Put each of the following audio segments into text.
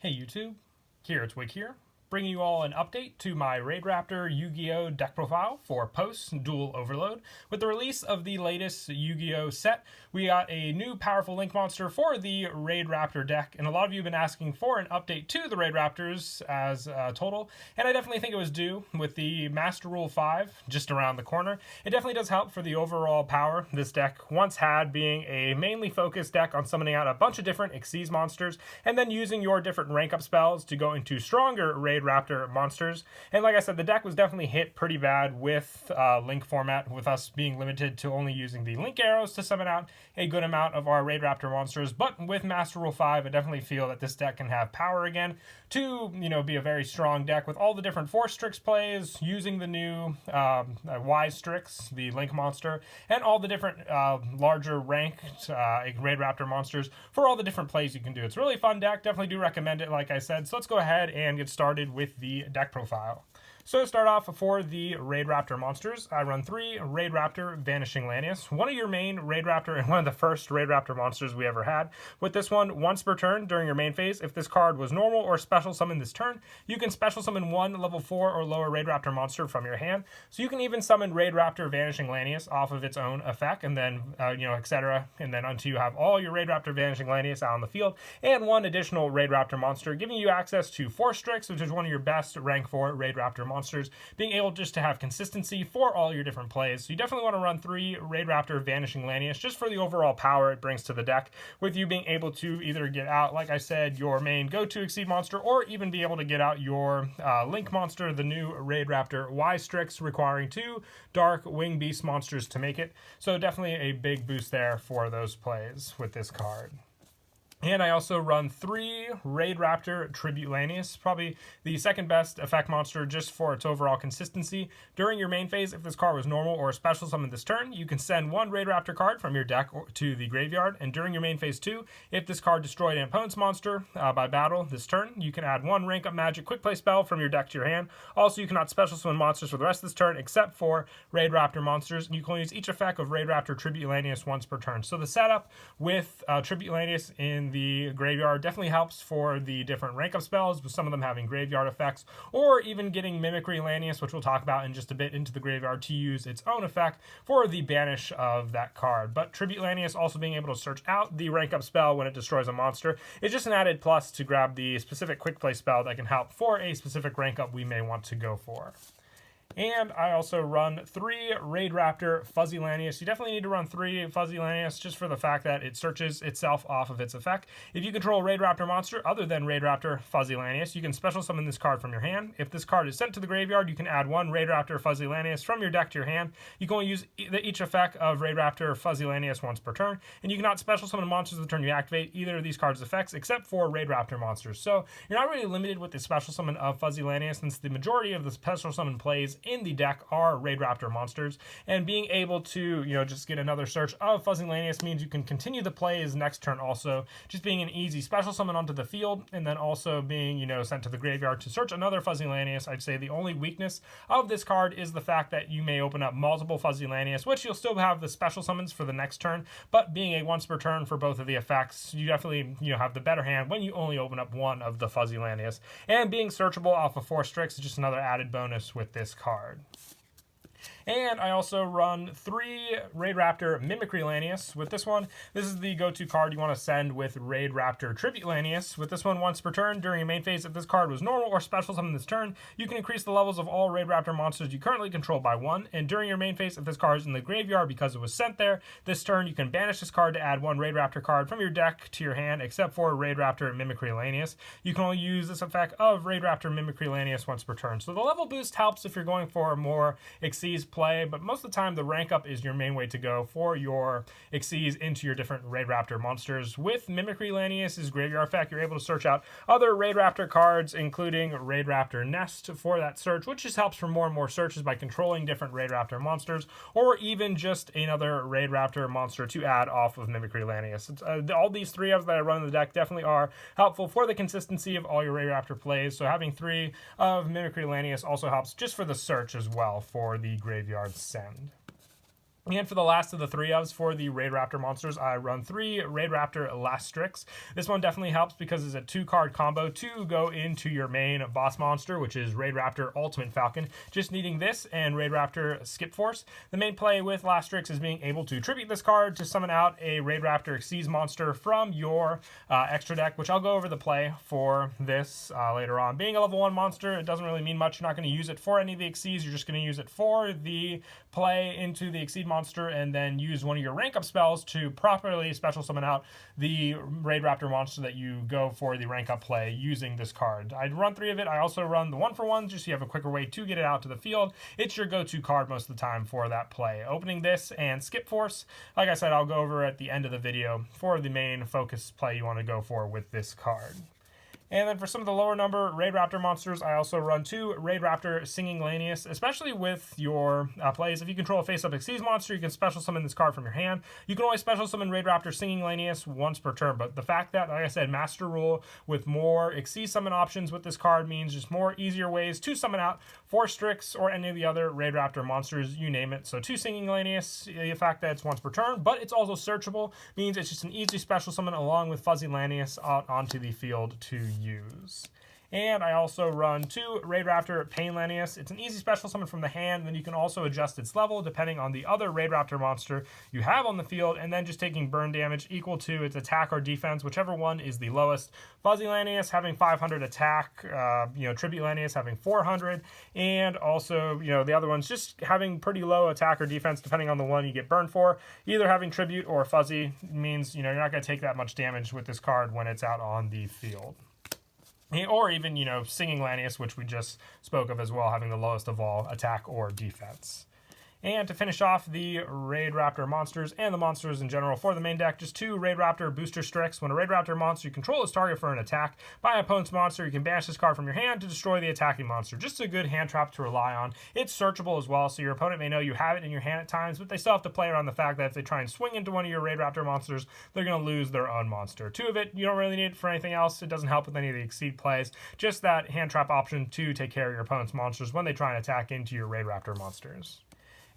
Hey YouTube, here it's Wig here, bringing you all an update to my Raidraptor Yugioh deck profile for post-Duel Overload. With the release of the latest Yu-Gi-Oh set, we got a new powerful link monster for the Raidraptor deck, and a lot of you have been asking for an update to the Raidraptors as a total, and I definitely think it was due with the Master Rule 5 just around the corner. It definitely does help for the overall power this deck once had, being a mainly focused deck on summoning out a bunch of different Xyz monsters, and then using your different rank up spells to go into stronger Raidraptor monsters. And like I said, the deck was definitely hit pretty bad with link format, with us being limited to only using the link arrows to summon out a good amount of our Raidraptor monsters. But with Master Rule 5, I definitely feel that this deck can have power again to, be a very strong deck with all the different Force Strix plays, using the new Wise Strix, the link monster, and all the different larger ranked Raidraptor monsters for all the different plays you can do. It's a really fun deck. Definitely do recommend it, like I said. So let's go ahead and get started with the deck profile. So to start off, for the Raidraptor monsters, I run 3 Raidraptor Vanishing Lanius, one of your main Raidraptor and one of the first Raidraptor monsters we ever had. With this one, once per turn during your main phase, if this card was normal or special summon this turn, you can special summon one level 4 or lower Raidraptor monster from your hand. So you can even summon Raidraptor Vanishing Lanius off of its own effect, and then, etc. And then until you have all your Raidraptor Vanishing Lanius out on the field, and one additional Raidraptor monster, giving you access to Force Strix, which is one of your best rank 4 Raidraptor monsters, being able just to have consistency for all your different plays. So you definitely want to run 3 Raidraptor Vanishing Lanius just for the overall power it brings to the deck, with you being able to either get out, like I said, your main go-to Xyz monster, or even be able to get out your link monster, the new Raidraptor Wise Strix, requiring 2 Dark Wing Beast monsters to make it. So definitely a big boost there for those plays with this card. And I also run 3 Raidraptor Tribute Lanius, probably the second best effect monster just for its overall consistency. During your main phase, if this card was normal or special summon this turn, you can send 1 Raidraptor card from your deck to the graveyard. And during your main phase 2, if this card destroyed an opponent's monster by battle this turn, you can add 1 rank up magic quick play spell from your deck to your hand. Also, you cannot special summon monsters for the rest of this turn except for Raidraptor monsters. And you can only use each effect of Raidraptor Tribute Lanius once per turn. So the setup with Tribute Lanius in the graveyard definitely helps for the different rank up spells, with some of them having graveyard effects, or even getting Mimicry Lanius, which we'll talk about in just a bit, into the graveyard to use its own effect for the banish of that card. But Tribute Lanius also being able to search out the rank up spell when it destroys a monster is just an added plus to grab the specific quick play spell that can help for a specific rank up we may want to go for. And I also run 3 Raidraptor Fuzzy Lanius. You definitely need to run 3 Fuzzy Lanius just for the fact that it searches itself off of its effect. If you control a Raidraptor monster other than Raidraptor Fuzzy Lanius, you can special summon this card from your hand. If this card is sent to the graveyard, you can add 1 Raidraptor Fuzzy Lanius from your deck to your hand. You can only use each effect of Raidraptor Fuzzy Lanius once per turn, and you cannot special summon monsters the turn you activate either of these cards' effects except for Raidraptor monsters. So you're not really limited with the special summon of Fuzzy Lanius, since the majority of the special summon plays in the deck are Raidraptor monsters, and being able to just get another search of Fuzzy Lanius means you can continue the plays next turn, also just being an easy special summon onto the field, and then also being sent to the graveyard to search another Fuzzy Lanius. I'd say the only weakness of this card is the fact that you may open up multiple Fuzzy Lanius, which you'll still have the special summons for the next turn, but being a once per turn for both of the effects, you definitely have the better hand when you only open up 1 of the Fuzzy Lanius. And being searchable off of Force Strix is just another added bonus with this card. And I also run 3 Raidraptor Mimicry Lanius. With this one, this is the go-to card you want to send with Raidraptor Tribute Lanius. With this one, once per turn during your main phase, if this card was normal or special summon this turn, you can increase the levels of all Raidraptor monsters you currently control by 1. And during your main phase, if this card is in the graveyard because it was sent there this turn, you can banish this card to add 1 Raidraptor card from your deck to your hand, except for Raidraptor Mimicry Lanius. You can only use this effect of Raidraptor Mimicry Lanius once per turn. So the level boost helps if you're going for a more Xyz play, but most of the time the rank up is your main way to go for your Xyz into your different Raidraptor monsters. With Mimicry Lanius's graveyard effect, you're able to search out other Raidraptor cards, including Raidraptor Nest for that search, which just helps for more and more searches by controlling different Raidraptor monsters, or even just another Raidraptor monster to add off of Mimicry Lanius. All these 3 of that I run in the deck definitely are helpful for the consistency of all your Raidraptor plays, so having 3 of Mimicry Lanius also helps just for the search as well for the graveyard send. And for the last of the three ofs for the Raidraptor monsters, I run 3 Raidraptor Elastrix. This one definitely helps because it's a 2-card combo to go into your main boss monster, which is Raidraptor Ultimate Falcon. Just needing this and Raidraptor Skip Force. The main play with Elastrix is being able to tribute this card to summon out a Raidraptor Xyz monster from your extra deck, which I'll go over the play for this later on. Being a level 1 monster, it doesn't really mean much. You're not going to use it for any of the Xyz. You're just going to use it for the play into the Xyz monster and then use one of your rank up spells to properly special summon out the Raidraptor monster that you go for the rank up play using this card. I run 3 of it. I also run the 1-for-1 just so you have a quicker way to get it out to the field. It's your go-to card most of the time for that play. Opening this and Skip Force, like I said, I'll go over at the end of the video for the main focus play you want to go for with this card. And then for some of the lower number Raidraptor monsters, I also run 2 Raidraptor Singing Lanius, especially with your plays. If you control a face-up Xyz monster, you can special summon this card from your hand. You can always special summon Raidraptor Singing Lanius once per turn, but the fact that, like I said, Master Rule with more Xyz summon options with this card means just more easier ways to summon out 4 Strix or any of the other Raidraptor monsters, you name it. So 2 Singing Lanius, the fact that it's once per turn, but it's also searchable, means it's just an easy special summon along with Fuzzy Lanius out onto the field to use. And I also run 2 Raidraptor Pain Lanius. It's an easy special summon from the hand, and then you can also adjust its level depending on the other Raidraptor monster you have on the field, and then just taking burn damage equal to its attack or defense, whichever one is the lowest. Fuzzy Lanius having 500 attack, Tribute Lanius having 400, and also, the other ones just having pretty low attack or defense depending on the one you get burned for. Either having Tribute or Fuzzy means, you're not going to take that much damage with this card when it's out on the field. Or even, Singing Lanius, which we just spoke of as well, having the lowest of all attack or defense. And to finish off the Raidraptor monsters and the monsters in general for the main deck, just 2 Raidraptor Booster Strix. When a Raidraptor monster you control is target for an attack by an opponent's monster, you can banish this card from your hand to destroy the attacking monster. Just a good hand trap to rely on. It's searchable as well, so your opponent may know you have it in your hand at times, but they still have to play around the fact that if they try and swing into one of your Raidraptor monsters, they're going to lose their own monster. 2 of it, you don't really need it for anything else. It doesn't help with any of the Exceed plays. Just that hand trap option to take care of your opponent's monsters when they try and attack into your Raidraptor monsters.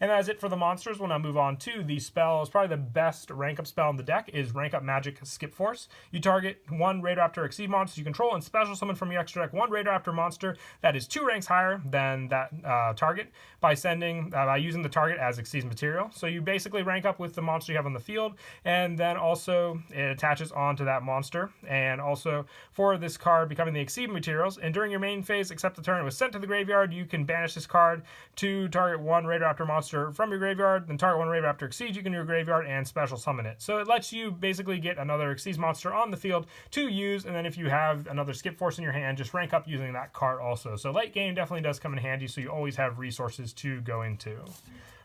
And that is it for the monsters. We'll now move on to the spells. Probably the best rank up spell in the deck is Rank Up Magic Skip Force. You target 1 Raidraptor Exceed monster you control and special summon from your extra deck 1 Raidraptor monster that is 2 ranks higher than that target by using the target as Exceed material. So you basically rank up with the monster you have on the field, and then also it attaches onto that monster. And also for this card becoming the Exceed materials, and during your main phase, except the turn it was sent to the graveyard, you can banish this card to target 1 Raidraptor monster from your graveyard, then target 1 Raidraptor Exceed you can your graveyard and special summon it. So it lets you basically get another Exceed monster on the field to use, and then if you have another Skip Force in your hand, just rank up using that card also. So late game definitely does come in handy, so you always have resources to go into.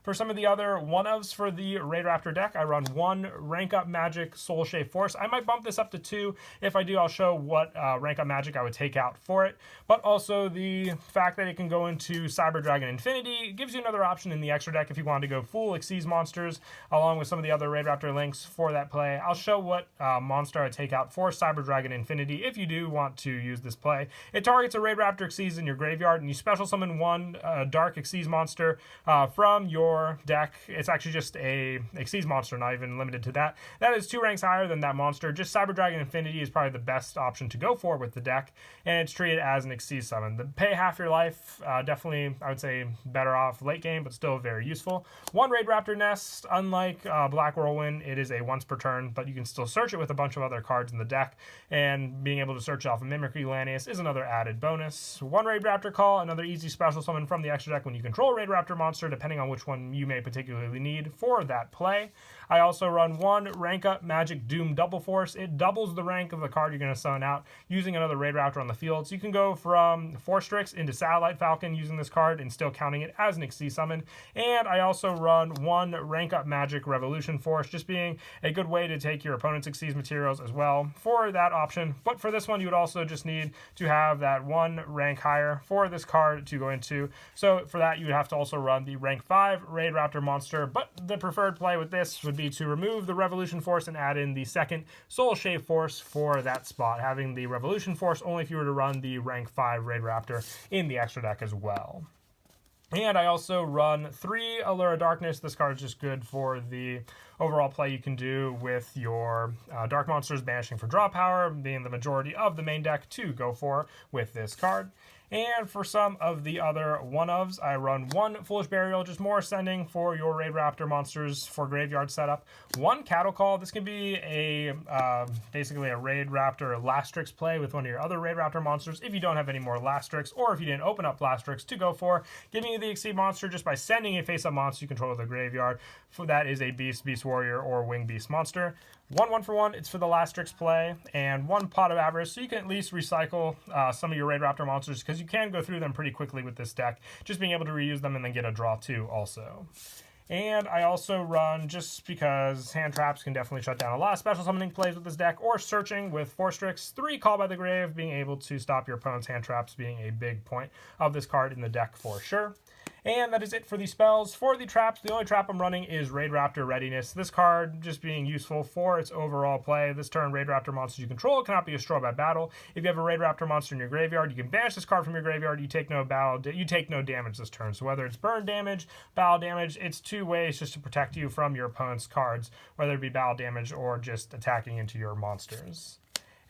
For some of the other one-ofs for the Raidraptor deck, I run 1 Rank Up Magic Soul Shave Force. I might bump this up to 2. If I do, I'll show what Rank Up Magic I would take out for it. But also the fact that it can go into Cyber Dragon Infinity gives you another option in the extra deck if you want to go full Xyz monsters, along with some of the other Raidraptor links for that play. I'll show what monster I take out for Cyber Dragon Infinity if you do want to use this play. It targets a Raidraptor Xyz in your graveyard, and you special summon 1 Dark Xyz monster from your deck. It's actually just a Xyz monster, not even limited to that. That is 2 ranks higher than that monster. Just Cyber Dragon Infinity is probably the best option to go for with the deck, and it's treated as an Xyz summon. The pay half your life, definitely, I would say, better off late game, but still very useful. 1 Raidraptor Nest, unlike Black Whirlwind, it is a once per turn, but you can still search it with a bunch of other cards in the deck, and being able to search off a Mimicry Lanius is another added bonus. 1 Raidraptor Call, another easy special summon from the extra deck when you control a Raidraptor monster, depending on which one you may particularly need for that play. I also run 1 Rank Up Magic Doom Double Force. It doubles the rank of the card you're going to summon out using another Raidraptor on the field. So you can go from 4 Strix into Satellite Falcon using this card and still counting it as an Xyz summon. And I also run 1 Rank Up Magic Revolution Force, just being a good way to take your opponent's Xyz materials as well for that option. But for this one, you would also just need to have that 1 rank higher for this card to go into. So for that, you would have to also run the rank 5 Raidraptor monster. But the preferred play with this would be to remove the Revolution Force and add in the second Soul Shave Force for that spot, having the Revolution Force only if you were to run the rank 5 Raidraptor in the extra deck as well. And I also run 3 Allure of Darkness. This card is just good for the overall play you can do with your Dark Monsters banishing for draw power, being the majority of the main deck to go for with this card. And for some of the other one-ofs, I run 1 Foolish Burial, just more ascending for your Raidraptor monsters for graveyard setup. 1 Cattle Call. This can be a basically a Raidraptor Lastrix play with one of your other Raidraptor monsters if you don't have any more Lastrix, or if you didn't open up Lastrix to go for, giving you the Exceed monster just by sending a face-up monster you control to the graveyard. That is a Beast, Beast Warrior, or Wing Beast monster. 1 for 1, it's for the Lastrix play, and 1 Pot of Avarice, so you can at least recycle some of your Raidraptor monsters, because you can go through them pretty quickly with this deck, just being able to reuse them and then get a draw too also. And I also run, just because hand traps can definitely shut down a lot of special summoning plays with this deck, or searching with Forstrix, 3 Call by the Grave, being able to stop your opponent's hand traps being a big point of this card in the deck for sure. And that is it for the spells. For the traps, the only trap I'm running is Raidraptor Readiness. This card just being useful for its overall play. This turn, Raidraptor monsters you control cannot be destroyed by battle. If you have a Raidraptor monster in your graveyard, you can banish this card from your graveyard. You take no damage this turn. So whether it's burn damage, battle damage, it's 2 ways just to protect you from your opponent's cards, whether it be battle damage or just attacking into your monsters.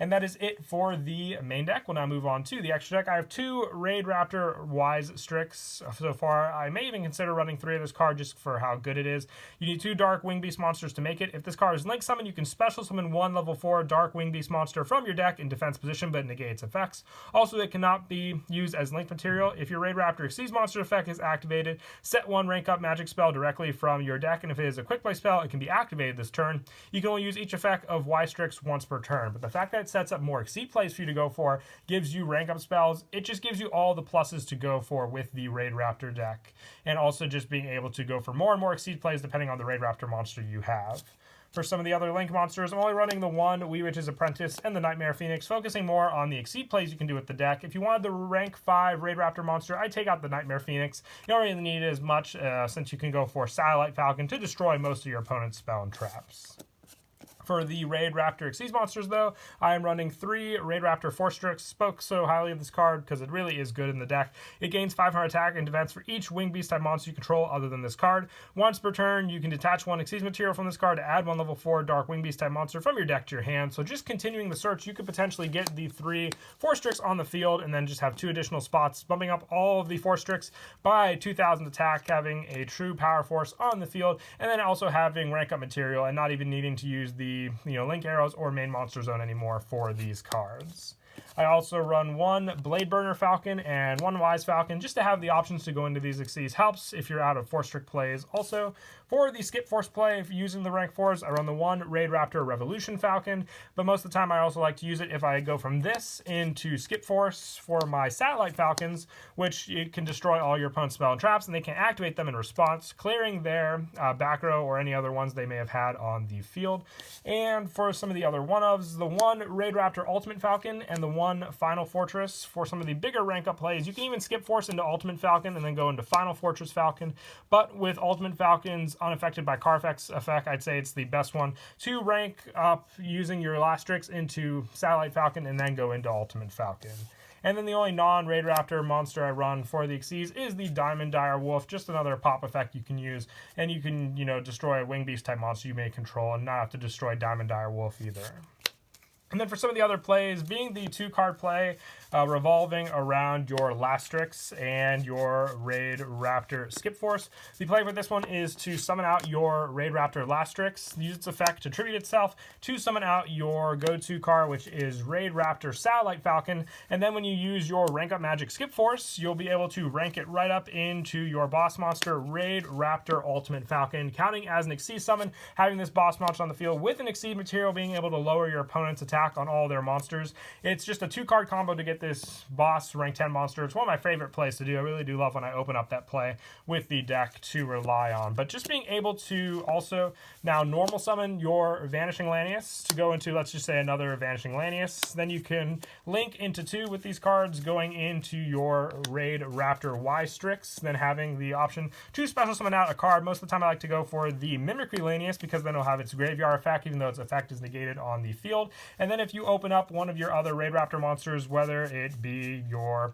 And that is it for the main deck. We'll now move on to the extra deck. I have 2 Raidraptor Wise Strix so far. I may even consider running 3 of this card just for how good it is. You need 2 Dark Wing Beast monsters to make it. If this card is Link Summon, you can special summon 1 level 4 Dark Wing Beast monster from your deck in defense position, but negate its effects. Also, it cannot be used as Link material. If your Raidraptor Exceeds monster effect is activated, set 1 rank up magic spell directly from your deck, and if it is a quick play spell, it can be activated this turn. You can only use each effect of Wise Strix once per turn, but the fact that it sets up more Exceed plays for you to go for, gives you rank up spells, it just gives you all the pluses to go for with the Raidraptor deck, and also just being able to go for more and more Exceed plays depending on the Raidraptor monster you have. For some of the other Link monsters, I'm only running the 1 Wee Witch's Apprentice and the Nightmare Phoenix, focusing more on the Exceed plays you can do with the deck. If you wanted the rank 5 Raidraptor monster, I'd take out the Nightmare Phoenix. You don't really need it as much since you can go for Satellite Falcon to destroy most of your opponent's spell and traps. For the Raidraptor Exceeds monsters, though, I am running 3 Raidraptor Forstrix. Spoke so highly of this card because it really is good in the deck. It gains 500 attack and defense for each Wing Beast type monster you control other than this card. Once per turn, you can detach 1 Exceeds material from this card to add 1 level 4 Dark Wing Beast type monster from your deck to your hand. So just continuing the search, you could potentially get the 3 Forstrix on the field and then just have 2 additional spots, bumping up all of the Forstrix by 2,000 attack, having a true power force on the field, and then also having rank up material and not even needing to use the Link Arrows or main monster zone anymore for these cards. I also run 1 Blade Burner Falcon and 1 Wise Falcon just to have the options to go into these Exceeds. Helps if you're out of Forstrix plays. Also, for the Skip Force play, if using the rank 4s, I run the 1 Raidraptor Revolution Falcon, but most of the time I also like to use it if I go from this into Skip Force for my Satellite Falcons, which it can destroy all your opponent's spell and traps, and they can activate them in response, clearing their back row or any other ones they may have had on the field. And for some of the other one-ofs, the 1 Raidraptor Ultimate Falcon and the 1 Final Fortress for some of the bigger rank up plays. You can even skip Force into Ultimate Falcon and then go into Final Fortress Falcon, but with Ultimate Falcon's unaffected by Carfax effect, I'd say it's the best one to rank up using your Lastrix into Satellite Falcon and then go into Ultimate Falcon. And then the only non-Raidraptor monster I run for the Exceeds is the Diamond Dire Wolf, just another pop effect you can use, and you can, destroy a Wing Beast type monster you may control and not have to destroy Diamond Dire Wolf either. And then for some of the other plays, being the 2-card play, revolving around your Lastrix and your Raidraptor Skip Force. The play for this one is to summon out your Raidraptor Lastrix, use its effect to tribute itself to summon out your go-to card, which is Raidraptor Satellite Falcon. And then when you use your rank up magic Skip Force, you'll be able to rank it right up into your boss monster, Raidraptor Ultimate Falcon, counting as an Exceed summon, having this boss monster on the field with an Exceed material, being able to lower your opponent's attack on all their monsters. It's just a 2-card combo to get this boss rank 10 monster. It's one of my favorite plays to do. I really do love when I open up that play with the deck to rely on. But just being able to also now normal summon your Vanishing Lanius to go into, let's just say, another Vanishing Lanius. Then you can link into 2 with these cards, going into your Raidraptor Wise Strix, then having the option to special summon out a card. Most of the time I like to go for the Mimicry Lanius because then it'll have its graveyard effect, even though its effect is negated on the field. And And then if you open up one of your other Raidraptor monsters, whether it be your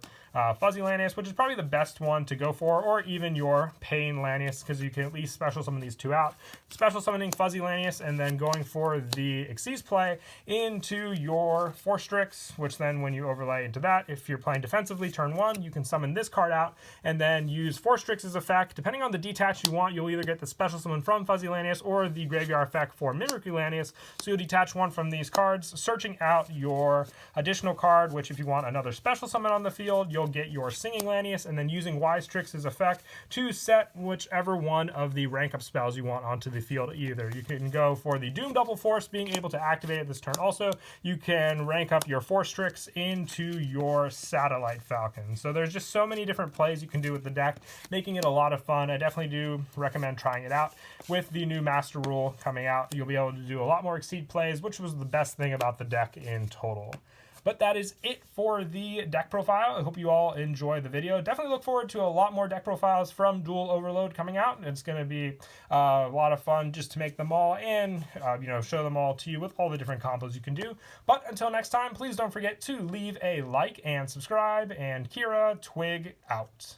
Fuzzy Lanius, which is probably the best one to go for, or even your Pain Lanius, because you can at least special summon these two out. Special summoning Fuzzy Lanius and then going for the Xyz play into your Force Strix, which then when you overlay into that, if you're playing defensively turn 1, you can summon this card out and then use Force Strix's effect. Depending on the detach you want, you'll either get the special summon from Fuzzy Lanius or the graveyard effect for Mimicry Lanius. So you'll detach one from these cards, searching out your additional card, which if you want another special summon on the field, you'll get your Singing Lanius, and then using Ystrix's effect to set whichever one of the rank up spells you want onto the field either. You can go for the Doom Double Force, being able to activate it this turn also. You can rank up your Force Strix into your Satellite Falcon. So there's just so many different plays you can do with the deck, making it a lot of fun. I definitely do recommend trying it out. With the new Master Rule coming out, you'll be able to do a lot more Exceed plays, which was the best thing about the deck in total. But that is it for the deck profile. I hope you all enjoy the video. Definitely look forward to a lot more deck profiles from Duel Overload coming out. It's going to be a lot of fun just to make them all and show them all to you with all the different combos you can do. But until next time, please don't forget to leave a like and subscribe. And Kira, Twig out.